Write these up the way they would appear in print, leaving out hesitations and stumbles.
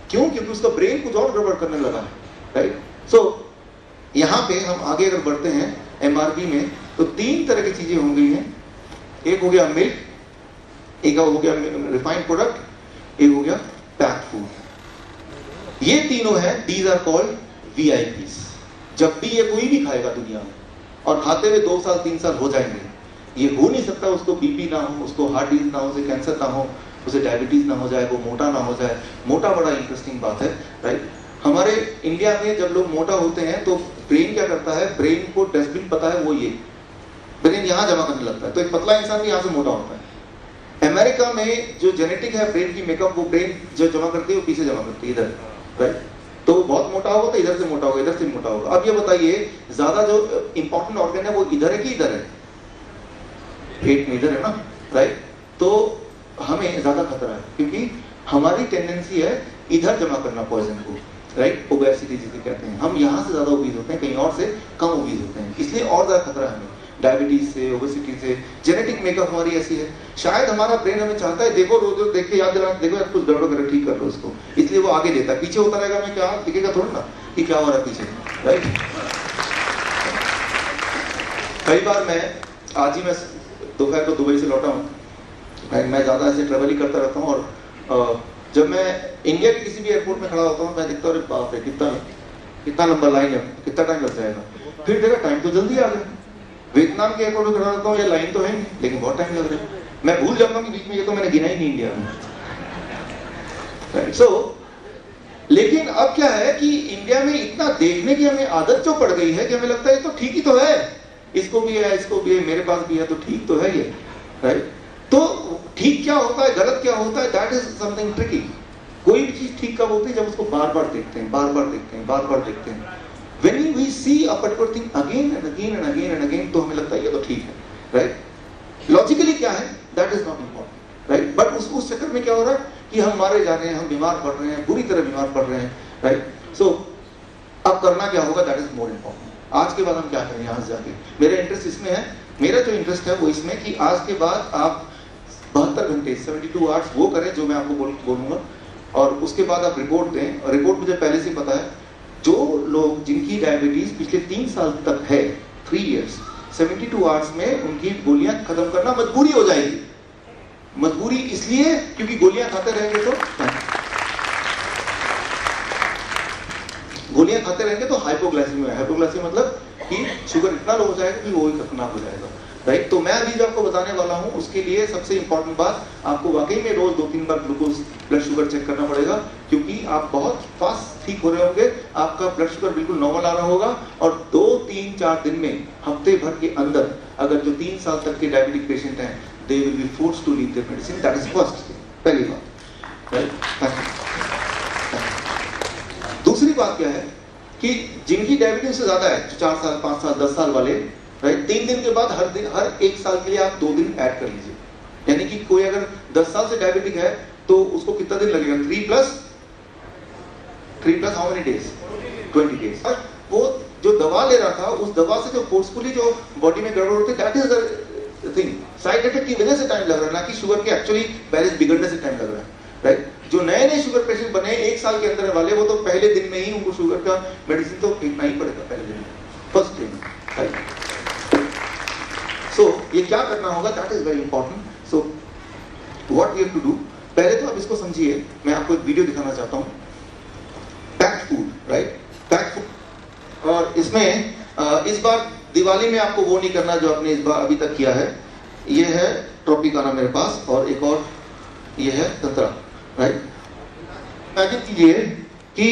क्यों? क्योंकि उसका ब्रेन कुछ और गड़बड़ करने लगा है, राइट? सो यहाँ पे हम आगे अगर बढ़ते हैं एमआरपी में, तो 3 तरह की चीजें हो गई हैं। एक हो गया मिल्क, एक हो गया रिफाइंड प्रोडक्ट, एक हो गया पैक्ड फूड। ये तीनों हैं, दीज आर कॉल्ड वीआईपीज। जब भी ये कोई भी खाएगा दुनिया में, और खाते हुए 2 साल 3 साल हो जाएंगे, ये हो नहीं सकता उसको बीपी ना हो, उसको हार्ट डिजीज ना हो, उसे कैंसर ना हो, उसे डायबिटीज ना हो जाए, वो मोटा ना हो जाए। मोटा बड़ा इंटरेस्टिंग बात है, राइट? हमारे इंडिया में जब लोग मोटा होते हैं तो ब्रेन क्या करता है? ब्रेन को डस्टबिन पता है, वो ये ब्रेन यहाँ जमा करने लगता है, तो एक पतला इंसान भी यहाँ से मोटा होता है। अमेरिका में जो जेनेटिक है ब्रेन की मेकअप, वो ब्रेन जो जमा करती है वो पीछे जमा करती है, इधर, राइट? तो बहुत मोटा होगा तो इधर से मोटा होगा, इधर से मोटा होगा। अब ये बताइए, ज्यादा जो इंपॉर्टेंट ऑर्गन है वो इधर है कि इधर है? पेट में इधर है ना, राइट? तो हमें ज्यादा खतरा है, क्योंकि हमारी टेंडेंसी है इधर जमा करना पॉइजन को, राइट? ओबेसिटी जिसे कहते हैं। हम यहाँ से ज्यादा ओबीज होते हैं, कहीं और से कम ओबीज होते हैं, इसलिए और ज्यादा खतरा है हमें डायबिटीज से, ओबेसिटी से। जेनेटिक मेकअप हमारी ऐसी है। शायद हमारा ब्रेन हमें चाहता है, देखो रोज रोज देख के याद दिला, देखो यार कुछ गड़बड़ कर, ठीक कर लो उसको, इसलिए वो आगे देता है। पीछे होता रहेगा, मैं क्या दिखेगा थोड़ा ना कि क्या हो रहा है पीछे, राइट? कई बार मैं, आज ही मैं दोपहर को दुबई से लौटा हूँ, मैं ज्यादा ऐसे ट्रेवल ही करता रहता हूँ, और जब मैं इंडिया के किसी भी एयरपोर्ट में खड़ा होता हूँ, मैं देखता हूँ बाप रे कितना लंबा लाइन है, कितना टाइम लग जाएगा। फिर देखा टाइम तो जल्दी आ गया। वियतनाम के एयरपोर्ट में खड़ा रहता हूँ, ये लाइन तो है नहीं, लेकिन बहुत टाइम लग रहा है। मैं भूल जाता हूँ कि बीच में ये तो मैंने गिना ही नहीं इंडिया में। सो लेकिन अब क्या है कि इंडिया में इतना देखने की हमें आदत जो पड़ गई है कि हमें लगता है ये तो ठीक ही तो है, इसको भी है, इसको भी है, मेरे पास भी है, तो ठीक तो है ये, राइट? तो ठीक क्या होता है, गलत क्या होता है, दैट इज समथिंग ट्रिकी। कोई भी चीज ठीक कब होती है? जब उसको बार बार देखते हैं, बार बार देखते हैं, बार बार देखते हैं। When we see a particular thing again and again and again and again, तो हमें लगता है ये तो ठीक है, राइट? लॉजिकली क्या है, that is not important, right? But उस चक्कर में क्या हो रहा है कि हम मारे जा रहे हैं, हम बीमार पड़ रहे हैं, बुरी तरह बीमार पड़ रहे हैं, राइट? सो अब करना क्या होगा, दैट इज मोर इम्पोर्टेंट। आज के बाद हम क्या करें यहाँ से जाके? मेरा इंटरेस्ट इसमें है, मेरा जो इंटरेस्ट है वो इसमें कि आज के बाद आप 72 घंटे 72 आवर्स वो करें जो मैं आपको बोलूंगा, और उसके बाद आप रिपोर्ट दें। और रिपोर्ट मुझे पहले से पता है, जो लोग जिनकी डायबिटीज पिछले 3 साल तक है, 3 इयर्स, 72 आवर्स में उनकी गोलियां खत्म करना मजबूरी हो जाएगी। मजबूरी इसलिए क्योंकि गोलियां खाते रहेंगे तो हाइपोग्लाइसीमिया। हाइपोग्लाइसीमिया मतलब कि शुगर इतना लो हो जाएगा कि वो ही खतरनाक हो जाएगा, राइट? तो मैं अभी जो आपको बताने वाला हूं उसके लिए सबसे इंपॉर्टेंट बात, आपको वाकई में रोज 2-3 बार ग्लूकोज ब्लड शुगर चेक करना पड़ेगा, क्योंकि आप बहुत फास्ट ठीक हो रहे होंगे, आपका ब्लड शुगर बिल्कुल नॉर्मल आ रहा होगा, और 2-3-4 दिन में, हफ्ते भर के अंदर, अगर जो 3 साल तक के डायबिटिक पेशेंट हैं, they will be forced to leave their medicine. That is first, पहली बात, राइट? दूसरी बात क्या है कि जिनकी डायबिटीज से ज्यादा है, 4 साल 5 साल 10 साल वाले, राइट? 3 दिन के बाद हर 1 साल के लिए आप 2 दिन ऐड कर लीजिए। यानी कि कोई अगर 10 साल से डायबिटिक है तो उसको कितना दिन लगेगा? 3 plus how many days? 20 days. वो जो दवा ले रहा था, उस दवा से जो फोर्सफुली जो बॉडी में गड़बड़ होती है, that is the thing. Side effect की वजह से टाइम लग रहा है, ना कि शुगर के एक्चुअली बैलेंस बिगड़ने से टाइम लग रहा है, राइट? जो नए शुगर पेशेंट बने 1 साल के अंदर वाले, वो तो पहले दिन में ही उनको शुगर का मेडिसिन तो फेंकना ही पड़ेगा, पहले दिन में, फर्स्ट दिन, राइट? सो ये क्या करना होगा, that is very important. So what we have to do, पहले तो आप इसको समझिए। मैं आपको एक वीडियो दिखाना चाहता हूं, packed food, right? Packed food. और इसमें इस बार दिवाली में आपको वो नहीं करना जो आपने इस बार अभी तक किया है। ये है ट्रॉपिकाना मेरे पास, और एक और ये है संतरा, राइट? इमेजिन कीजिए कि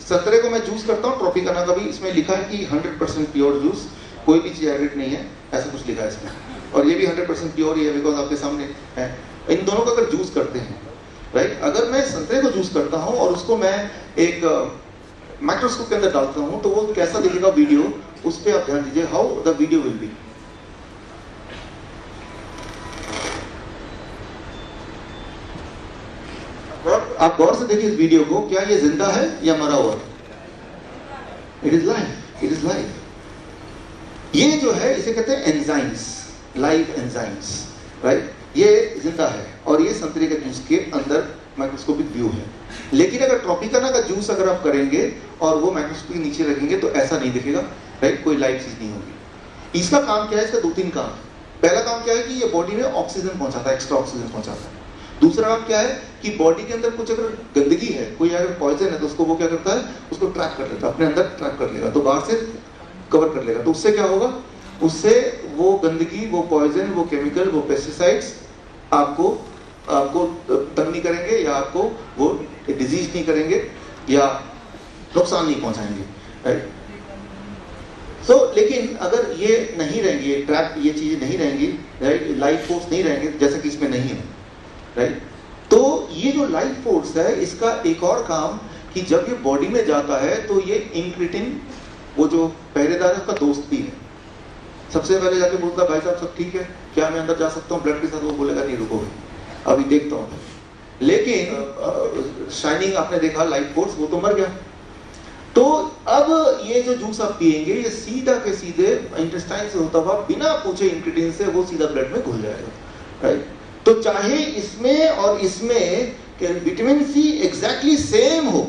संतरे को मैं जूस करता हूँ, ट्रॉपिकाना का भी, इसमें लिखा है कि 100% प्योर जूस, कोई भी चीज एडिड नहीं है, ऐसा कुछ लिखा है इसमें। और ये भी 100% प्योर ही है, बिकॉज आपके सामने है। इन दोनों को अगर जूस करते हैं, राइट? अगर मैं संतरे को जूस करता हूं और उसको मैं एक माइक्रोस्कोप के अंदर डालता हूं, तो वो कैसा दिखेगा वीडियो, उस पर आप ध्यान दीजिए, how the video will be. आप गौर से देखिए इस वीडियो को, क्या ये जिंदा है या मरा हुआ? It is life, it is life. ये जो है इसे कहते हैं एंजाइम्स, लाइव एंजाइम्स, राइट? ये जिंदा है और ये संतरे के जूस के अंदर माइक्रोस्कोपिक व्यू है। लेकिन अगर ट्रॉपिकाना का जूस अगर आप करेंगे और वो माइक्रोस्कोप के नीचे रखेंगे तो ऐसा नहीं दिखेगा, राइट, कोई लाइव चीज नहीं होगी। इसका काम क्या है? इसका 2-3 काम। पहला काम क्या है कि ये बॉडी में ऑक्सीजन पहुंचाता है, एक्स्ट्रा ऑक्सीजन पहुंचाता है। दूसरा काम क्या है कि बॉडी के अंदर कुछ अगर गंदगी है, कोई अगर पॉइजन है, तो उसको वो क्या करता है, उसको ट्रैक कर लेता है, अपने अंदर ट्रैक कर लेगा, तो बाहर से कवर कर लेगा। तो उससे क्या होगा? उससे वो गंदगी, वो पॉइजन, वो केमिकल, वो पेस्टिसाइड्स आपको तंग नहीं करेंगे, या आपको वो डिजीज नहीं करेंगे, या नुकसान नहीं पहुंचाएंगे, राइट। लेकिन अगर ये नहीं रहेंगी, ये चीजें नहीं रहेंगी, राइट, लाइफ फोर्स नहीं रहेंगे, जैसा कि इसमें नहीं है, राइट, तो ये जो लाइफ फोर्स है, इसका एक और काम कि जब ये बॉडी में जाता है तो ये इंक्रेटिन, वो जो पहरेदार है, उसका दोस्त भी है। सबसे पहले जाके बोलता है, भाई साहब सब ठीक है, क्या मैं अंदर जा सकता हूँ ब्लड के साथ? वो बोलेगा नहीं, रुकोगे, अभी देखता हूँ। लेकिन शाइनिंग आपने देखा, लाइफ फोर्स, वो तो मर गया। तो अब ये जो जूस आप पिएंगे, ये सीधा के सीधे इंटेस्टाइन से होता हुआ बिना पूछे इंग्रेडिएंट से वो सीधा ब्लड में घुल जाएगा, राइट। तो चाहे इसमें और इसमें विटामिन सी एग्जैक्टली सेम हो,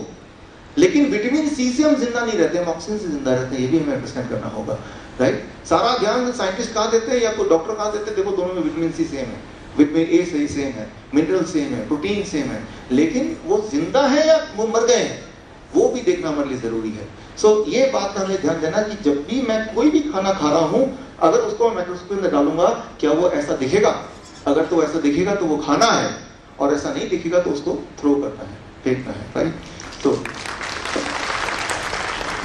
लेकिन विटामिन सी से हम जिंदा नहीं रहते, हम ऑक्सीजन से जिंदा रहते हैं, ये भी हमें अंडरस्टैंड करना होगा, राइट। सारा ज्ञान साइंटिस्ट कहाँ देते हैं या कोई डॉक्टर कहाँ देते हैं? देखो, दोनों में विटामिन सी सेम है, विटामिन ए सही सेम है, मिनरल सेम है, प्रोटीन सेम है, लेकिन वो जिंदा है या वो मर गए हैं, वो भी देखना हमारे लिए जरूरी है। ये बात का हमें ध्यान देना कि जब भी मैं कोई भी खाना खा रहा हूं, अगर उसको माइक्रोस्कोप में डालूंगा, क्या वो ऐसा दिखेगा? अगर तो ऐसा दिखेगा तो वो खाना है, और ऐसा नहीं दिखेगा तो उसको थ्रो करना है, फेंकना है, राइट। तो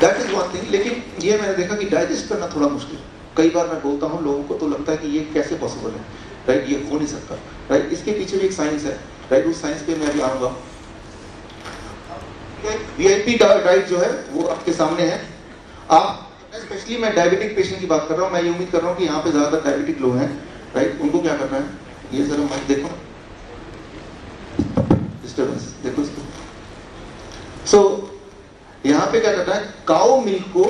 दैट इज वन थिंग। लेकिन ये मैंने देखा कि डाइजेस्ट करना थोड़ा मुश्किल। कई बार मैं बोलता हूँ लोगों को, तो लगता है कि ये कैसे पॉसिबल है, राइट, ये हो नहीं सकता, राइट। इसके पीछे भी एक साइंस है, राइट, उस साइंस पे मैं अभी आऊंगा। वीआईपी डाइट जो है वो आपके सामने है। आप स्पेशली, मैं डायबिटिक पेशेंट की बात कर रहा हूँ, मैं ये उम्मीद कर रहा हूँ कि यहाँ पे ज्यादातर डायबिटिक लोग हैं, राइट। उनको क्या करना है, ये जरा मत देखो, डिस्टर्बेंस देखो इसको। यहाँ पे क्या करना है, काऊ मिल्क को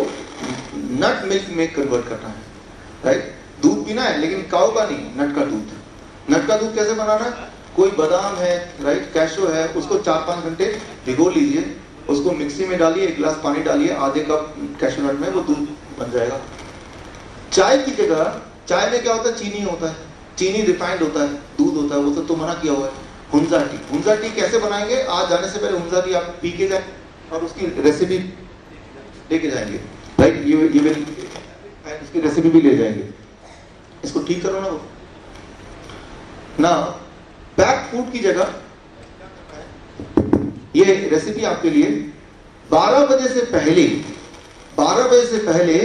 नट मिल्क में कन्वर्ट करना है, राइट। दूध पीना है, लेकिन काऊ का नहीं, नट का दूध। नट का दूध कैसे बनाना है? कोई बादाम है, राइट, कैशो है, उसको 4-5 घंटे भिगो लीजिए, उसको मिक्सी में डालिए, 1 गिलास पानी डालिए, आधे कप कैशो नट में, वो दूध बन जाएगा। चाय की जगह, चाय में क्या होता है? चीनी होता है, चीनी रिफाइंड होता है, दूध होता है, वो तो मना किया हुआ है। हुंजा टी, हुंजा टी कैसे बनाएंगे? आज जाने से पहले हुंजा टी आप पी के जाए और उसकी रेसिपी लेके जाएंगे, राइट, ये इसकी रेसिपी भी ले जाएंगे। इसको ठीक करो ना। पैक फूड की जगह ये रेसिपी आपके लिए 12 बजे से पहले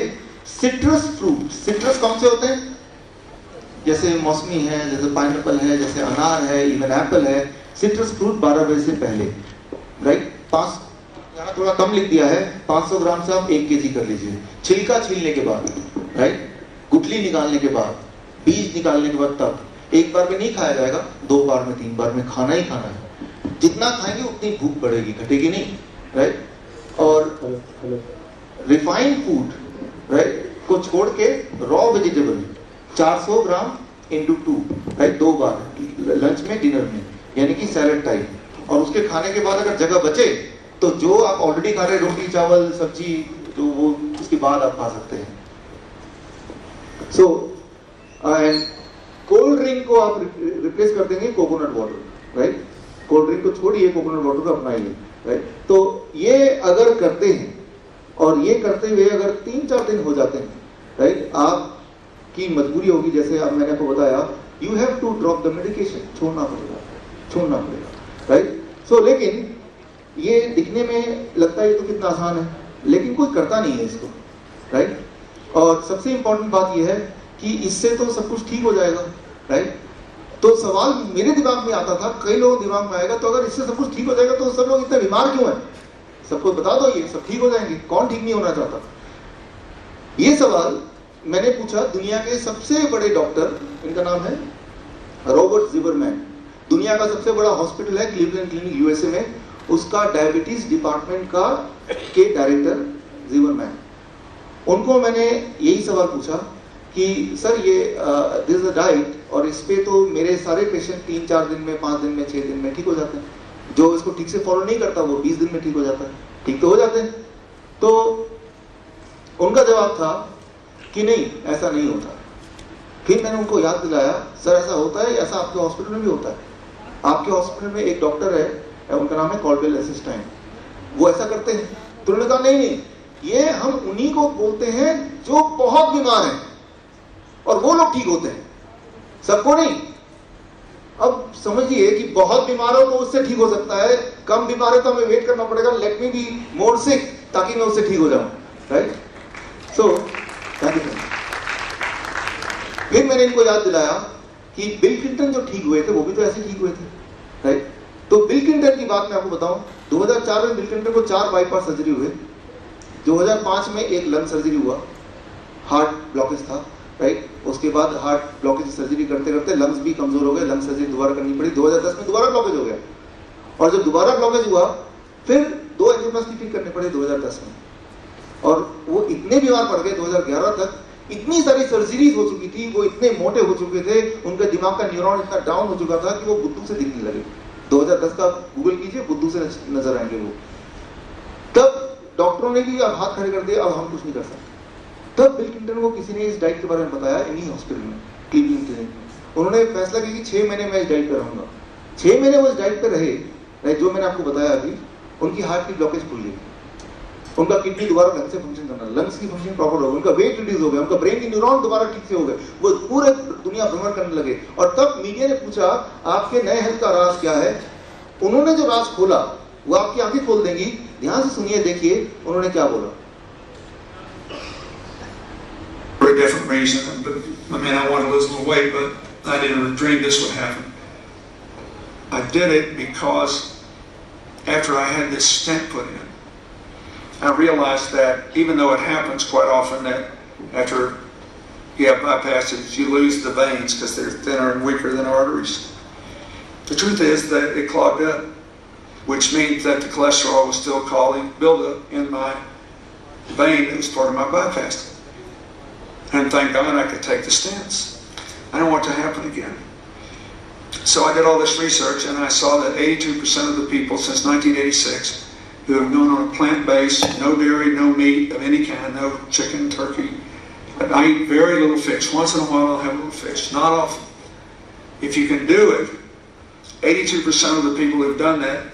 सिट्रस फ्रूट, सिट्रस कौन से होते हैं? जैसे मौसमी है, जैसे पाइनएप्पल है, जैसे अनार है, इवन एप्पल है, सिट्रस फ्रूट 12 बजे से पहले, राइट। 5, यहाँ थोड़ा कम लिख दिया है, 500 ग्राम से आप 1 kg कर लीजिए। छिलका छीलने के बाद, राइट, गुठली निकालने के बाद, बीज निकालने के बाद, तब एक बार में नहीं खाया जाएगा, 2 बार में, 3 बार में खाना ही खाना है। जितना खाएंगे उतनी भूख बढ़ेगी, घटेगी नहीं, राइट। और रिफाइंड फूड, राइट, को छोड़ के raw vegetable 400 gram into 2, right, 2 बार, लंच में, डिनर में, यानी कि सैलेड टाइप। और उसके खाने के बाद अगर जगह बचे तो जो आप ऑलरेडी खा रहे, रोटी चावल सब्जी, तो वो उसके बाद आप खा सकते हैं। कोल्ड ड्रिंक को आप रिप्लेस कर देंगे coconut water, right. Cold drink को छोड़िए, कोकोनट वाटर को अपनाइए, राइट। तो ये अगर करते हैं, और ये करते हुए अगर 3-4 दिन हो जाते हैं, राइट, आपकी मजबूरी होगी, जैसे अब मैंने आपको बताया, you have to drop the medication, छोड़ना पड़ेगा, राइट। लेकिन ये दिखने में लगता है ये तो कितना आसान है, लेकिन कोई करता नहीं है इसको, राइट। और सबसे इंपॉर्टेंट बात यह है कि इससे तो सब कुछ ठीक हो जाएगा, राइट। तो सवाल मेरे दिमाग में आता था, कई लोगों दिमाग में आएगा, तो अगर इससे सब कुछ ठीक हो जाएगा तो सब लोग इतने बीमार क्यों हैं? सबको बता दो ये सब ठीक हो जाएंगे, कौन ठीक नहीं होना चाहता? ये सवाल मैंने पूछा दुनिया के सबसे बड़े डॉक्टर, इनका नाम है रॉबर्ट ज़िमरमैन। दुनिया का सबसे बड़ा हॉस्पिटल है क्लीवलैंड क्लिनिक, यूएसए में, उसका डायबिटीज डिपार्टमेंट के डायरेक्टर ज़िमरमैन। उनको मैंने यही सवाल पूछा कि सर ये दिस इज अ डाइट, और इस पे तो मेरे सारे पेशेंट 3-4 दिन में, 5 दिन में, 6 दिन में ठीक हो जाते हैं, जो इसको ठीक से फॉलो नहीं करता वो 20 दिन में ठीक हो जाता है, ठीक तो हो जाते हैं। तो उनका जवाब था कि नहीं, ऐसा नहीं होता। फिर मैंने उनको याद दिलाया, सर ऐसा होता है, ऐसा आपके हॉस्पिटल में भी होता है। आपके हॉस्पिटल में एक डॉक्टर है, उनका नाम है कॉल्डवेल असिस्टेंट, वो ऐसा करते हैं? तो उन्होंने कहा नहीं नहीं, ये हम उन्हीं को बोलते हैं जो बहुत बीमार हैं और वो लोग ठीक होते हैं, सबको नहीं। अब समझिए कि बहुत बीमार हो तो उससे ठीक हो सकता है, कम बीमार है तो हमें वेट करना पड़ेगा, लेट मी बी मोर सिक ताकि मैं उससे ठीक हो जाऊं, राइट? So thank you. फिर मैंने इनको याद दिलाया कि बिल क्लिंटन जो ठीक हुए थे वो भी तो ऐसे ठीक हुए थे, राइट? तो बिल क्लिंटन की बात मैं आपको बताऊं, 2004 में बिल क्लिंटन को 4 बाईपास सर्जरी हुए, 2005 में एक लंग सर्जरी हुआ, हार्ट ब्लॉकेज था, राइट? उसके बाद हार्ट ब्लॉकेज सर्जरी करते करते लंग्स भी कमजोर हो गए, लंग सर्जरी दोबारा करनी पड़ी, 2010 में दोबारा ब्लॉकेज हो गया, और जब दोबारा ब्लॉकेज हुआ फिर 2 एंजियोप्लास्टी ठीक करने पड़े 2010 में, और वो इतने बीमार पड़ गए 2011 तक, इतनी सारी सर्जरीज हो चुकी थी, वो इतने मोटे हो चुके थे, उनके दिमाग का न्यूरॉन इतना डाउन हो चुका था कि वो बुद्धू से दिखने लगे। 2010 का गूगल कीजिए, बुद्धू से नजर आएंगे वो। तब डॉक्टरों ने भी अब हाथ खड़े कर दिए, अब हम कुछ नहीं कर सकते। तब बिल क्लिंटन को किसी ने इस डाइट के बारे में बताया, इन्हीं हॉस्पिटल में, क्लीवलैंड क्लिनिक में। उन्होंने फैसला किया कि 6 महीने मैं इस डाइट पर रहूंगा। 6 महीने वो इस डाइट पर रहे, जो मैंने आपको बताया अभी, उनकी हार्ट की ब्लॉकेज खुल गई, उनका किडनी दोबारा ढंग से फंक्शन करना, लंग्स की फंक्शन प्रॉपर हो गई, उनका वेट रिड्यूस हो गया, उनका ब्रेन के न्यूरॉन दोबारा ठीक से हो गए, वो पूरे दुनिया भ्रमण करने लगे। और तब मीडिया ने पूछा आपके नए हेल्थ का राज क्या है? उन्होंने जो राज खोला वो आपकी आंखें खोल देंगी। ध्यान से सुनिए, देखिए उन्होंने क्या बोला। For a different reason, but I mean, I wanted to lose a little weight, but I didn't dream this would happen. I did it because after I had this stent put in, I realized that even though it happens quite often that after you have bypasses, you lose the veins because they're thinner and weaker than arteries. The truth is that it clogged up, which means that the cholesterol was still causing buildup in my vein that was part of my bypass. And thank God I could take the stents. I don't want it to happen again. So I did all this research and I saw that 82% of the people since 1986 who have gone on a plant-based, no dairy, no meat of any kind, no chicken, turkey. I eat very little fish. Once in a while I'll have a little fish, not often. If you can do it, 82% of the people who've done that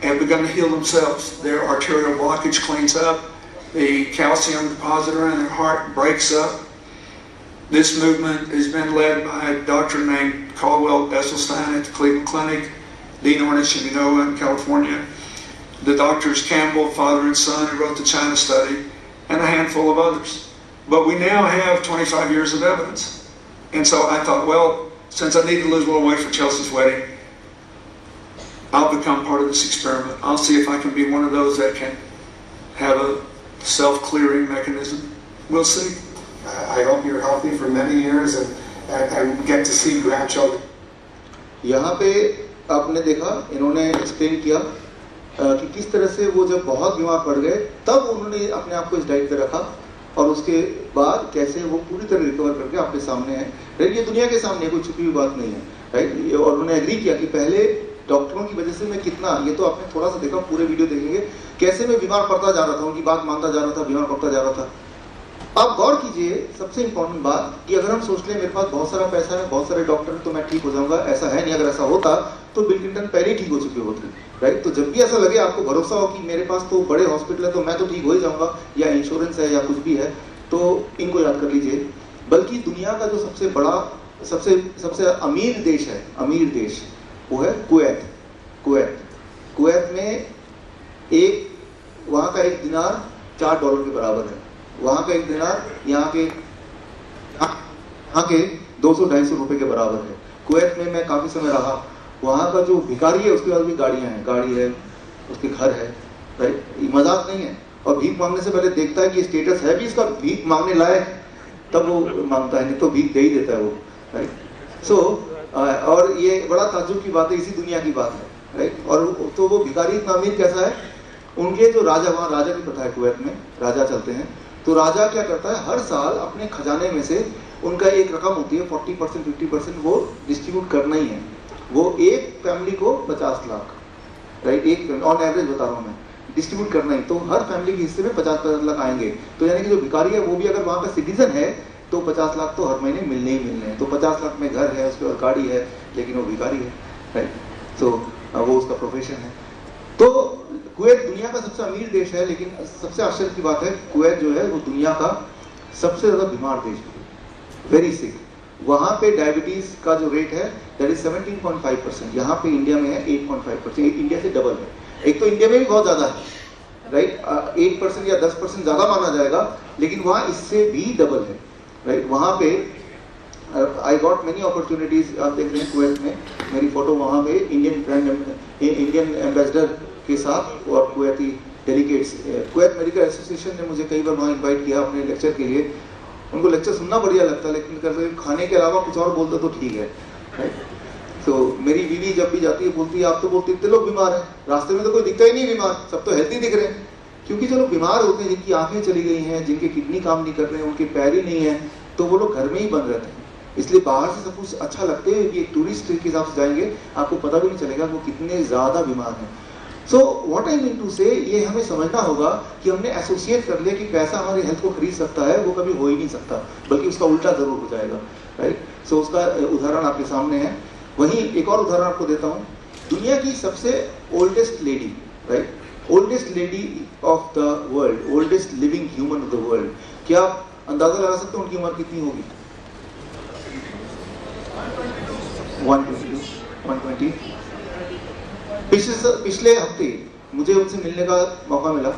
have begun to heal themselves. Their arterial blockage cleans up. The calcium depositor in their heart breaks up. This movement has been led by a doctor named Caldwell Esselstyn at the Cleveland Clinic, Dean Ornish in Genoa in California, the doctors Campbell, father and son, who wrote the China study, and a handful of others. But we now have 25 years of evidence. And so I thought, well, since I need to lose a little weight for Chelsea's wedding, I'll become part of this experiment. I'll see if I can be one of those that can have a self-clearing mechanism. We'll see. I hope you're healthy for many years and get to see grandchildren. यहाँ पे आपने देखा, इन्होंने explain किया कि किस तरह से वो जब बहुत बीमार पड़ गए तब उन्होंने अपने आप को इस डाइट पे रखा, और उसके बाद कैसे वो पूरी तरह रिकवर करके आपके सामने है, राइट? ये दुनिया के सामने कोई छुपी हुई बात नहीं है, राइट? और उन्होंने एग्री किया कि पहले डॉक्टरों की वजह से मैं कितना, ये तो आपने थोड़ा सा देखा, पूरे वीडियो देखेंगे कैसे मैं बीमार पड़ता जा रहा था, उनकी बात मानता जा रहा था, बीमार पड़ता जा रहा था। आप गौर कीजिए, सबसे इंपॉर्टेंट बात कि अगर हम सोच लें मेरे पास बहुत सारा पैसा है, बहुत सारे डॉक्टर तो मैं ठीक हो जाऊंगा, ऐसा है नहीं। अगर ऐसा होता तो बिल क्लिंटन पहले ही ठीक हो चुके होते, राइट? तो जब भी ऐसा लगे, आपको भरोसा हो कि मेरे पास तो बड़े हॉस्पिटल है तो मैं तो ठीक हो ही जाऊंगा, या इंश्योरेंस है या कुछ भी है, तो इनको याद कर लीजिए। बल्कि दुनिया का जो सबसे बड़ा, सबसे अमीर देश है, अमीर देश, वो है कुवैत। कुवैत में वहाँ का एक दिनार $4 के बराबर है। वहाँ का एक दिनार यहाँ के 200-250 रुपए के बराबर है। कुवैत में मैं काफी समय रहा। वहाँ का जो भिखारी है उसके पास भी गाड़ियाँ हैं, गाड़ी है, उसके घर है, राइट? मजाक नहीं है। और भीख मांगने से पहले देखता है कि स्टेटस है भी इसका भीख मांगने लायक, तब वो मांगता है, नहीं तो भीख दे ही देता है वो, राइट? सो और ये बड़ा ताज्जुब की बात है, इसी दुनिया की बात है, राइट? और तो वो भिखारी इतना अमीर कैसा है? उनके जो राजा, वहाँ राजा की प्रथा है, कुवैत में राजा चलते हैं, तो राजा क्या करता है, हर साल अपने खजाने में से उनका एक रकम होती है, 40% 50% वो डिस्ट्रीब्यूट करना ही है। वो एक फैमिली को 50 लाख, राइट, एक ऑन एवरेज बता रहा हूँ मैं, डिस्ट्रीब्यूट करना ही, तो हर फैमिली के हिस्से में 50-50 लाख आएंगे। तो यानी कि जो भिखारी है वो भी अगर वहाँ का सिटीजन है तो 50 लाख तो हर महीने मिलने ही मिलने हैं। तो 50 लाख में घर है, उसके बाद गाड़ी है, लेकिन वो भिखारी है, राइट। तो वो उसका प्रोफेशन है। तो कुवैत दुनिया का सबसे अमीर देश है, लेकिन सबसे आश्चर्य की बात है कुवैत जो है वो दुनिया का सबसे ज्यादा बीमार देश है, वेरी सिक। वहां पे डायबिटीज का जो रेट है दैट इज 17.5%, यहाँ पे इंडिया में है 8.5%, इंडिया से डबल है। एक तो इंडिया में भी बहुत ज्यादा है, राइट, 8% या 10% ज्यादा माना जाएगा, लेकिन वहां इससे भी डबल है, राइट। वहां पे आई गॉट मेनी अपॉर्चुनिटीज, आप देख रहे हैं कुवैत में मेरी फोटो, वहां पे इंडियन एम्बेसडर के साथ और Kuwaiti delegates, Kuwait medical association ने मुझे कई बार वहाँ इनवाइट किया अपने लेक्चर के लिए। उनको लेक्चर सुनना बढ़िया लगता है, लेकिन कभी खाने के अलावा कुछ और बोलते तो ठीक है, राइट। तो मेरी बीवी जब भी जाती है बोलती है आप तो बोलते इतने लोग बीमार हैं, रास्ते में तो कोई दिखता ही नहीं बीमार, सब तो हेल्थी दिख रहे हैं। क्योंकि जो लोग बीमार होते हैं, जिनकी आंखें चली गई हैं, जिनके किडनी काम नहीं कर रहे हैं, उनके पैर ही नहीं है, तो वो लोग घर में ही बंद रहते हैं। इसलिए बाहर से सब कुछ अच्छा लगते हैं कि एक टूरिस्ट के हिसाब से जाएंगे, आपको पता भी नहीं चलेगा वो कितने ज्यादा बीमार हैं। So what I mean to say, ये हमें समझना होगा कि हमने एसोसिएट कर लिया कि पैसा हमारी हेल्थ को खरीद सकता है, वो कभी हो ही नहीं सकता, बल्कि उसका उल्टा जरूर हो जाएगा, राइट। सो उसका उदाहरण आपके सामने है। वहीं एक और उदाहरण आपको देता हूँ, दुनिया की सबसे oldest lady, right, oldest lady of the world, oldest living human of the world, क्या आप अंदाजा लगा सकते हैं उनकी उम्र कितनी होगी? 120। पिछले हफ्ते मुझे उनसे मिलने का मौका मिला,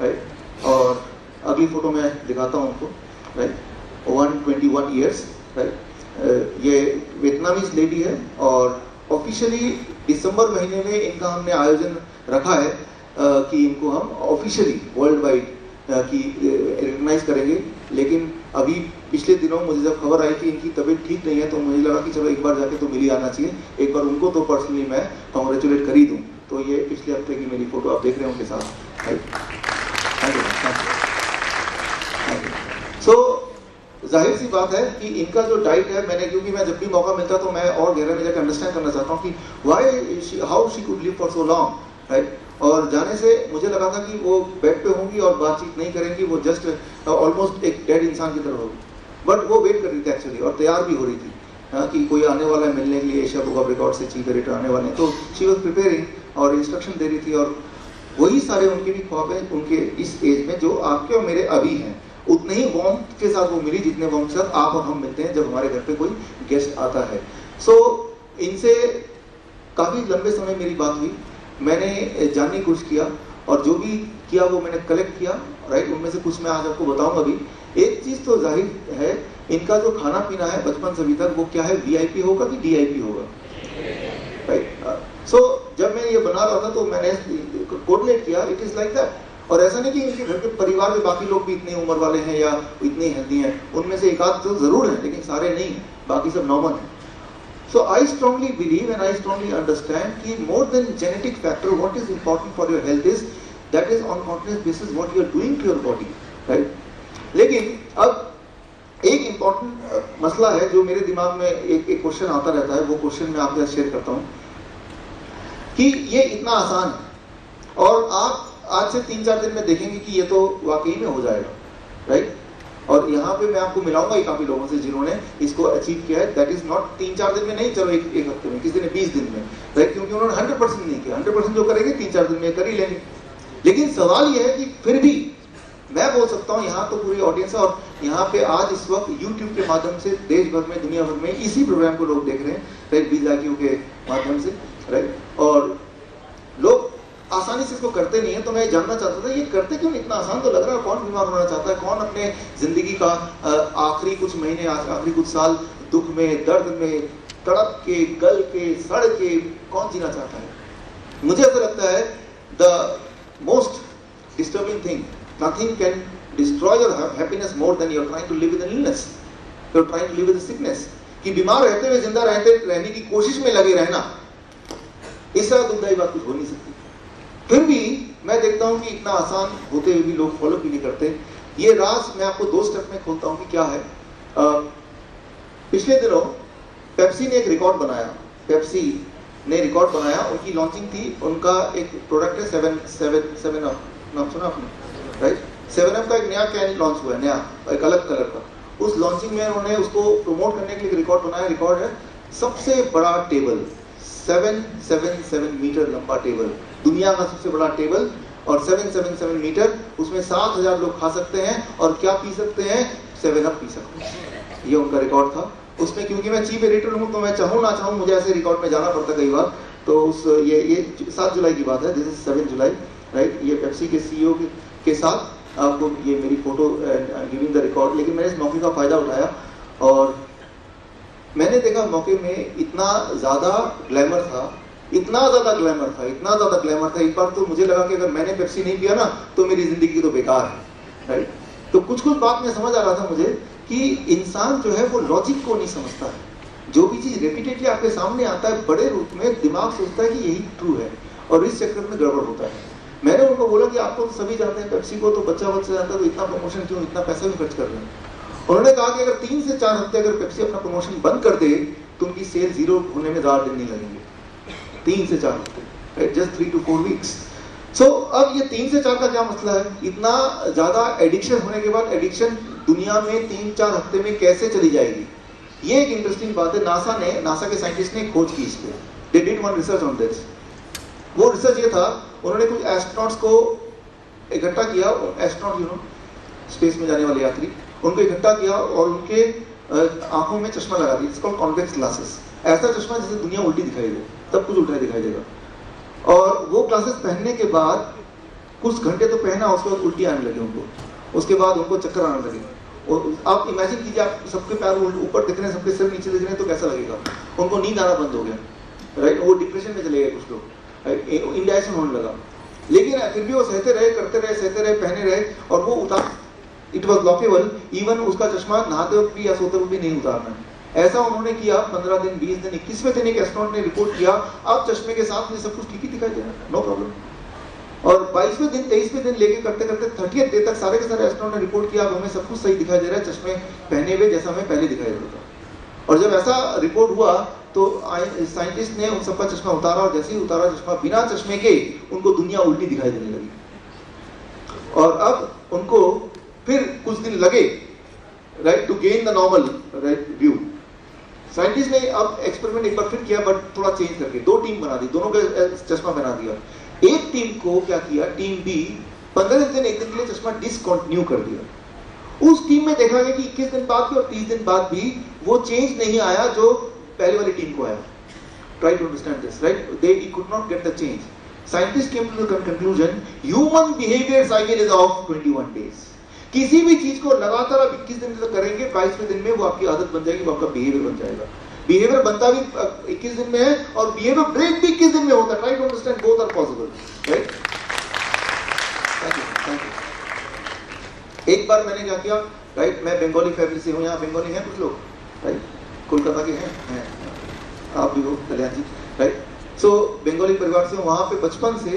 राइट, और अगली फोटो में दिखाता हूँ उनको, राइट, 121 ईयर्स, राइट। ये वियतनामीज लेडी है और ऑफिशियली दिसंबर महीने में इनका हमने आयोजन रखा है कि इनको हम ऑफिशियली वर्ल्ड वाइड की रिकॉग्नाइज करेंगे। लेकिन अभी पिछले दिनों मुझे जब खबर आई कि इनकी तबीयत ठीक नहीं है, तो मुझे लगा कि चलो एक बार जाके तो मिल ही आना चाहिए, एक बार उनको तो पर्सनली मैं कॉन्ग्रेचुलेट कर ही दूं। तो ये पिछले हफ्ते की मेरी फोटो आप देख रहे हैं उनके साथ, राइट। सो जाहिर सी बात है कि इनका जो डाइट है, मैंने, क्योंकि मैं जब भी मौका मिलता तो मैं और गहरे में जाकर अंडरस्टैंड करना चाहता हूँ कि how she could live for so long, right. और जाने से मुझे लगा था कि वो बेड पे होंगी और बातचीत नहीं करेंगी, वो जस्ट ऑलमोस्ट एक डेड इंसान की तरह होगी, बट वो वेट कर रही थी एक्चुअली, और तैयार भी हो रही थी कि कोई आने वाला है मिलने के लिए, एशिया बुक ऑफ रिकॉर्ड से चीफ एडिटर आने वाले हैं, तो शी वाज प्रिपेयरिंग और इंस्ट्रक्शन दे रही थी। और वही सारे उनके भी ख्वाब हैं, उनके इस एज में जो आपके और मेरे अभी हैं, उतने ही वार्मथ के साथ वो मिली जितने वार्मथ के साथ आप और हम मिलते हैं जब हमारे घर पे कोई गेस्ट आता है। सो इनसे काफी लंबे समय मेरी बात हुई, मैंने जानने की कोशिश किया और जो भी किया वो मैंने कलेक्ट किया, राइट। उनमें से कुछ मैं आज आपको बताऊंगा भी। एक चीज तो जाहिर है, इनका जो खाना पीना है बचपन से अभी तक, वो क्या है, वीआईपी होगा कि डीआईपी होगा, राइट। सो जब मैं ये बना रहा था तो मैंने कोरिलेट किया, इट इज लाइक दैट। और ऐसा नहीं कि इनके घर के परिवार में बाकी लोग भी इतने उम्र वाले हैं या इतने हेल्दी हैं, उनमें से एक आध तो जरूर है, लेकिन सारे नहीं है, बाकी सब नॉर्मल है। So I strongly believe and I strongly understand कि more than genetic factor, what is important for your health is that is on continuous basis what you are doing to your body, right? लेकिन अब एक important मसला है जो मेरे दिमाग में एक क्वेश्चन आता रहता है, वो क्वेश्चन मैं आपके साथ शेयर करता हूँ कि ये इतना आसान है और आप आज से 3-4 दिन में देखेंगे कि ये तो वाकई में हो जाएगा, राइट। और यहाँ पे मैं आपको मिलाऊंगा काफी लोगों से जिन्होंने इसको अचीव किया है। दैट इज नॉट 3-4 दिन में नहीं, चलो एक हफ्ते में, किसी ने 20 दिन में, राइट, क्योंकि उन्होंने 100% नहीं किया। 100% जो करेंगे 3-4 दिन में कर ही लेंगे। लेकिन सवाल यह है कि फिर भी मैं बोल सकता हूँ, यहाँ तो पूरी ऑडियंस है और यहाँ पे आज इस वक्त यूट्यूब के माध्यम से देश भर में, दुनिया भर में इसी प्रोग्राम को लोग देख रहे हैं, राइट, BZAQ के माध्यम से, राइट। और लोग आसानी से इसको करते नहीं है। तो मैं जानना चाहता था ये करते क्यों, इतना आसान तो लग रहा है, कौन बीमार होना चाहता है, कौन अपने जिंदगी का आखिरी कुछ महीने, आखिरी कुछ साल दुख में, दर्द में, तड़प के, गल के, सड़ के कौन जीना चाहता है? मुझे ऐसा लगता है the most disturbing thing, nothing can destroy your happiness more than you are trying to live with an illness, you are trying to live with sickness. कि बीमार रहते हुए जिंदा रहने की कोशिश में लगे रहना, इससे दुखदायी बात कुछ हो नहीं सकती। फिर भी मैं देखता हूं कि इतना आसान होते हुए भी लोग फॉलो भी नहीं करते। ये राज मैं आपको 2 स्टेप में खोलता हूं कि क्या है। पिछले दिनों पेप्सी ने एक रिकॉर्ड बनाया। पेप्सी ने रिकॉर्ड बनाया। उनकी लॉन्चिंग थी, उनका एक प्रोडक्ट है 7 अप, नाम सुना आपने, राइट? 7 अप का एक नया कैन लॉन्च हुआ है, नया एक अलग कलर का। उस लॉन्चिंग में उन्होंने उसको प्रमोट करने के लिए रिकॉर्ड बनाया। रिकॉर्ड है सबसे बड़ा टेबल, 777 मीटर लंबा टेबल, दुनिया का सबसे बड़ा टेबल, और 777 मीटर, उसमें 7000 लोग खा सकते हैं और क्या पी सकते हैं, 7 अप पी सकते हैं। ये उनका रिकॉर्ड था। उसमें क्योंकि मैं चीफ एडिटर हूँ तो मैं चाहूँ ना चाहूँ मुझे ऐसे रिकॉर्ड में जाना पड़ता कई बार। तो उस ये 7 जुलाई की बात है, दिस इज 7 जुलाई, राइट? ये पेप्सी के सीईओ के साथ आपको ये मेरी फोटो गिविंग द रिकॉर्ड। लेकिन मैंने इस मौके का फायदा उठाया और मैंने देखा मौके में इतना ज्यादा ग्लैमर था, इतना ज्यादा ग्लैमर था, इतना ज्यादा ग्लैमर था। एक बार तो मुझे लगा कि अगर मैंने पेप्सी नहीं पिया ना तो मेरी जिंदगी तो बेकार है, राइट? तो कुछ बात में समझ आ रहा था मुझे कि इंसान जो है वो लॉजिक को नहीं समझता है। जो भी चीज रेपिटेटली आपके सामने आता है बड़े रूप में, दिमाग सोचता है कि यही ट्रू है और इस चक्कर में गड़बड़ होता है। मैंने उनको बोला कि आपको तो सभी जानते हैं पेप्सी को, तो बच्चा जानता है, तो इतना प्रमोशन क्यों, इतना पैसा भी खर्च कर रहे हैं? उन्होंने कहा कि अगर 3 से 4 हफ्ते अगर पेप्सी अपना प्रमोशन बंद कर दे तो उनकी सेल 0 होने में ज़्यादा दिन नहीं लगेंगे। 3 से 4 हफ्ते, जस्ट 3 to 4 वीक्स। सो अब ये 3 से 4 का क्या मसला है? इतना ज्यादा एडिक्शन होने के बाद एडिक्शन दुनिया में 3-4 हफ्ते में कैसे चली जाएगी? ये एक इंटरेस्टिंग बात है। नासा के साइंटिस्ट ने खोज की इस पे। They did one research on this. वो रिसर्च ये था, उन्होंने कुछ एस्ट्रोनॉट्स को इकट्ठा किया, एस्ट्रोनॉट यू नो स्पेस में जाने वाले यात्री, उनको इकट्ठा किया और उनके आंखों में चश्मा लगा दिया, इसको कॉन्वेक्स ग्लासेस। ऐसा चश्मा जिससे दुनिया उल्टी दिखाई दे, तब कुछ उल्टा दिखाई देगा। और वो ग्लासेस पहनने के बाद कुछ घंटे तो पहना, उसके बाद उल्टी आने लगी उनको, उसके बाद उनको चक्कर आने लगे। और आप इमेजिन कीजिए, आप सबके पैर ऊपर दिख रहे हैं, सबके सिर नीचे दिख रहे हैं, तो कैसा लगेगा? उनको नींद आना बंद हो गया, राइट? वो डिप्रेशन में चले गए कुछ लोग, इंडाइजेशन होने लगा। लेकिन फिर भी वो सहते रहे, करते रहे, पहने रहे, और वो उतार, इट वॉज लॉकेबल। इवन उसका चश्मा नहाते वक्त भी या सोते वक्त भी नहीं उतारना है। ऐसा उन्होंने किया 15 दिन, 20 दिन, 21वें दिन एक एस्ट्रोनॉट ने रिपोर्ट किया, अब चश्मे के साथ में सब कुछ ठीक ही दिखाई दे रहा है, नो प्रॉब्लम। और 22वें दिन, 23वें दिन लेके करते 30th डे तक सारे के सारे एस्ट्रोनॉट ने रिपोर्ट किया, अब हमें सब कुछ सही दिखाई दे रहा है, चश्मे पहने हुए जैसा हमें पहले दिखाई देता था। और जब ऐसा रिपोर्ट हुआ तो साइंटिस्ट ने उन सबका चश्मा उतारा, और जैसे ही उतारा चश्मा, बिना चश्मे के उनको दुनिया उल्टी दिखाई देने लगी। और अब उनको फिर कुछ दिन लगे, right, to gain the normal right view. Scientist ने अब एक्सपेरिमेंट एक बार फिर किया, बट थोड़ा चेंज करके 2 टीम बना दी, दोनों का चश्मा बना दिया। एक टीम को क्या किया, टीम बी 15 दिन, एक दिन के लिए चश्मा डिसकंटिन्यू कर दिया। उस टीम में देखा गया कि 21 दिन बाद भी और 30 दिन बाद भी वो चेंज नहीं आया जो पहले वाली टीम को आया। Try to understand this, right? They could not get the change. Scientists came to the conclusion, human behavior cycle is of 21 days. किसी भी चीज को लगातार आप 21 दिन तक करेंगे, 22वें दिन में वो आपकी आदत बन जाएगी, वो आपका बिहेवियर बन जाएगा। बिहेवियर बनता भी 21 दिन में है और बिहेवियर ब्रेक भी 21 दिन में होता है। Try to understand, both are possible, right? Thank you. एक बार मैंने क्या किया, राइट, मैं बंगाली फैमिली से हूँ, यहाँ बंगाली हैं कुछ लोग, राइट, कोलकाता के हैं, आप भी हो, कल्याण जी, राइट। सो बंगाली परिवार से, वहाँ पे बचपन से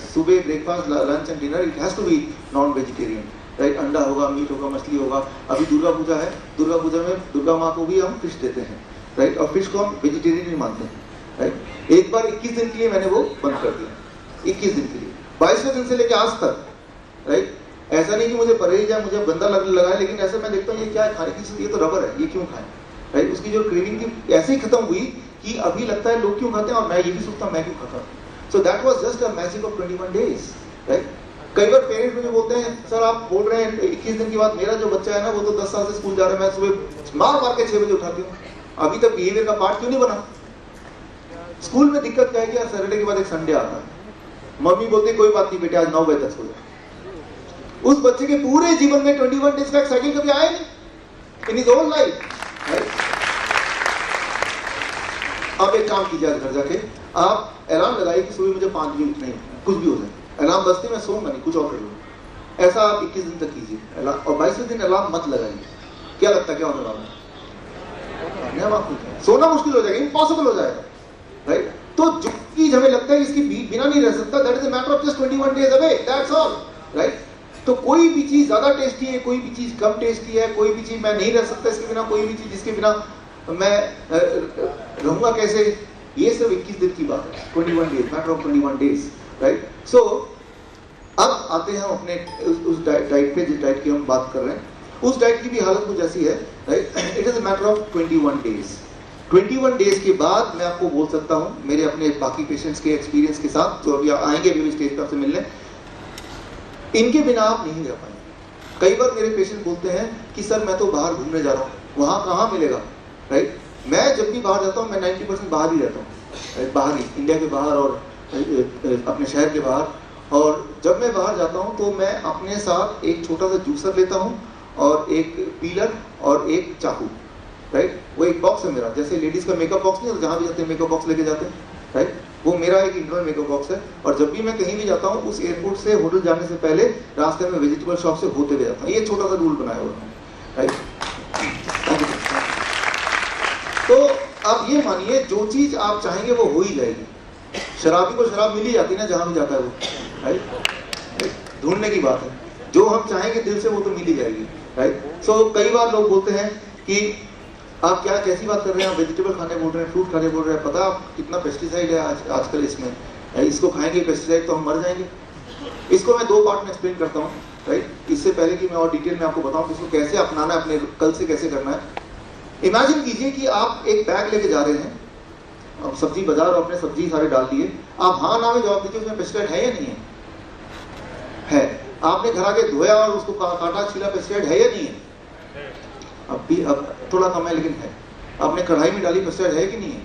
सुबह breakfast, lunch and dinner it has to be non vegetarian, right. अंडा होगा, मीट होगा, मछली होगा। अभी दुर्गा पूजा है, दुर्गा पूजा में दुर्गा माँ को भी हम फिश देते हैं, राइट, और फिश को हम वेजिटेरियन नहीं मानते हैं, राइट। एक बार 21 दिन के लिए मैंने वो बंद कर दिया, 21 दिन के लिए, 22वें दिन से लेकर आज तक, राइट। ऐसा नहीं कि मुझे परहेज है, मुझे गंदा लगा है, लेकिन ऐसे मैं देखता हूँ ये क्या है खाने की चीज, ये तो रबर है, ये क्यों खाएं, राइट। उसकी जो क्रेविंग थी ऐसे ही खत्म हुई कि अभी लगता है लोग क्यों खाते हैं, और मैं ये भी सोचता हूँ मैं क्यों खाता हूँ। So that was just a magic of 21 days, right. कई बार पेरेंट्स मुझे बोलते हैं, सर आप बोल रहे हैं 21 दिन के बाद, मेरा जो बच्चा है ना वो तो 10 साल से स्कूल जा रहा है, मैं सुबह मार के 6 बजे उठाती हूँ, अभी तक बिहेवियर का पार्ट क्यों नहीं बना। स्कूल में दिक्कत क्या है कि सैटरडे के बाद एक संडे आता है, मम्मी बोलती कोई बात नहीं बेटे आज 9 बजे तक सो जाए। उस बच्चे के पूरे जीवन में 21 डेज का एक साइकिल कभी आया नहीं in his whole life, right. अब एक काम कीजिए, घर जाके आप अलार्म लगाइए कि सुबह मुझे 5 बजे उठना ही उठना, कुछ भी हो जाए, अलार्म बजते मैं सोऊंगा नहीं, कुछ और कर लूंगा। ऐसा आप 21 दिन तक कीजिए, और 22वें दिन अलार्म मत लगाइए। क्या लगता है क्या होने वाला है? सोना मुश्किल हो जाएगा, इम्पॉसिबल हो जाएगा, राइट। तो जो चीज हमें लगता है इसकी बिना नहीं रह सकता, that is a matter of just 21 days away, that's all, right. तो कोई भी चीज ज्यादा टेस्टी है, कोई भी चीज कम टेस्टी है, कोई भी चीज मैं नहीं रह सकता इसके बिना, कोई भी चीज जिसके बिना मैं रहूंगा कैसे, ये सिर्फ 21 दिन की बात है, 21 days, matter of 21 days, right. So अब आते हैं हम अपने उस डाइट पे, जिस डाइट की हम बात कर रहे हैं, उस डाइट की भी हालत कुछ ऐसी है, right. It is a matter of 21 days. 21 days के बाद मैं आपको बोल सकता हूं, मेरे अपने बाकी पेशेंट्स के एक्सपीरियंस के साथ, जो अभी आएंगे अभी स्टेज पर आपसे मिलने, इनके बिना आप नहीं रह पाएंगे। कई बार मेरे पेशेंट बोलते हैं कि सर मैं तो बाहर घूमने जा रहा हूँ, वहाँ कहाँ मिलेगा, राइट। मैं जब भी बाहर जाता हूँ मैं 90% बाहर ही रहता हूँ, बाहर ही, इंडिया के बाहर और अपने शहर के बाहर। और जब मैं बाहर जाता हूँ तो मैं अपने साथ एक छोटा सा जूसर लेता हूँ और एक पीलर और एक चाकू, राइट। वो एक बॉक्स है मेरा, जैसे लेडीज का मेकअप बॉक्स नहीं, जहाँ भी जाते हैं मेकअप बॉक्स लेके जाते हैं, राइट। वो मेरा एक इंटरनल मेकअप बॉक्स है। और जब भी मैं कहीं भी जाता हूँ, उस एयरपोर्ट से होटल जाने से पहले रास्ते में वेजिटेबल शॉप से होते हुए जाता हूँ। ये छोटा सा रूल बनाया हुआ है, राइट। तो आप ये मानिए, जो चीज आप चाहेंगे वो हो ही जाएगी। शराबी को शराब मिल ही जाती है ना, जहां भी जाता है वो, राइट। ढूंढने की बात है, जो हम चाहेंगे दिल से वो तो मिल ही जाएगी, राइट। सो कई बार लोग बोलते हैं कि आप क्या कैसी बात कर रहे हैं, आप वेजिटेबल खाने बोल रहे हैं, फ्रूट खाने बोल रहे हैं, पता आप कितना पेस्टिसाइड है आजकल इसमें, इसको खाएंगे पेस्टिसाइड तो हम मर जाएंगे। इसको मैं 2 पार्ट में एक्सप्लेन करता हूँ, राइट। इससे पहले कि मैं और डिटेल में आपको बताऊँ कि इसको कैसे अपनाना है, अपने कल से कैसे करना है। इमेजिन कीजिए कि आप एक बैग लेके जा रहे हैं, अब सब्जी बाजार, और अपने सब्जी सारे डाल दिए, आप हाँ ना में जवाब दीजिए उसमें पेस्टिसाइड है या नहीं है? है। आपने घर आके धोया और उसको काटा छीला, पेस्टिसाइड है या नहीं है? अब भी, अब थोड़ा कम है लेकिन है। आपने कढ़ाई में डाली, पेस्टिसाइड है कि नहीं है?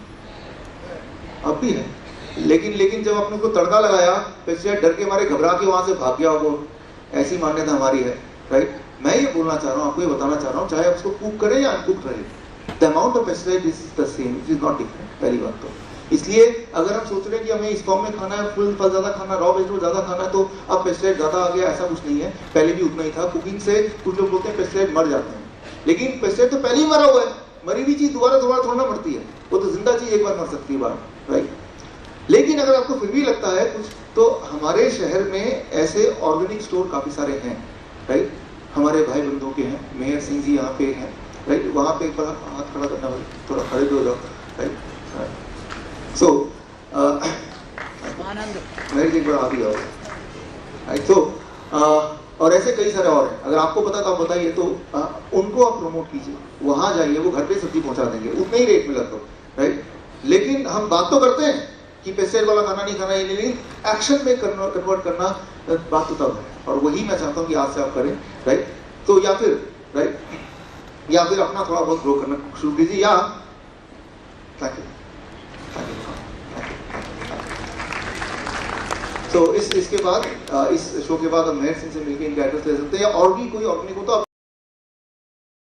अब भी है। लेकिन जब आपने उसको तड़का लगाया, पेस्टिसाइड डर के मारे घबरा के वहां से भाग गया, वो ऐसी मान्यता हमारी है, राइट। मैं ये बोलना चाह रहा हूँ, आपको ये बताना चाह रहा हूँ, चाहे आप उसको कुक करें या अनकुक रहे, the amount of pesticide is the same, it is not different, पहली बात तो। इसलिए अगर हम सोच रहे हैं कि हमें इस फॉर्म में खाना है, फल ज्यादा खाना, रॉ वेजिटेबल ज्यादा खाना है, तो अब पेस्टिसाइड ज्यादा आ गया, ऐसा कुछ नहीं है। पहले भी उतना ही था। कुकिंग से कुछ लोग बोलते हैं पेस्टिसाइड मर जाते हैं, लेकिन पेस्टिसाइड तो पहले ही मरा हुआ है। मरी हुई चीज दोबारा थोड़ा ना मरती है, वो तो जिंदा चीज एक बार मर सकती है बार, राइट। लेकिन अगर आपको फिर भी लगता है कुछ, तो हमारे शहर में ऐसे ऑर्गेनिक स्टोर काफी सारे हैं, राइट। हमारे भाई बंधुओं के हैं, मेहर सिंह जी यहाँ पे हैं, राइट। वहाँ पे एक बार हाथ खड़ा करना, थोड़ा खड़े हो जाओ, राइट। सो मेरे जी एक बार आ भी जाओ, राइट। तो और ऐसे कई सारे और हैं, अगर आपको पता तो आप बताइए। तो उनको आप प्रमोट कीजिए, वहां जाइए, वो घर पे सब्जी पहुंचा देंगे उतने ही रेट में लगभग, राइट। लेकिन हम बात तो करते हैं कि पेस्टिसाइड वाला खाना नहीं खाना, ये नहीं, एक्शन में कन्वर्ट करना बात तो तब है, और वही मैं चाहता हूँ कि आज से आप करें, राइट। तो या फिर अपना थोड़ा बहुत ग्रो करना शुरू कीजिए, या थैंक यू। तो इसके बाद, इस शो के बाद हम मेहर सिंह से मिलकर इनका एड्रेस ले सकते हैं, या और भी कोई ऑर्गेनिक हो तो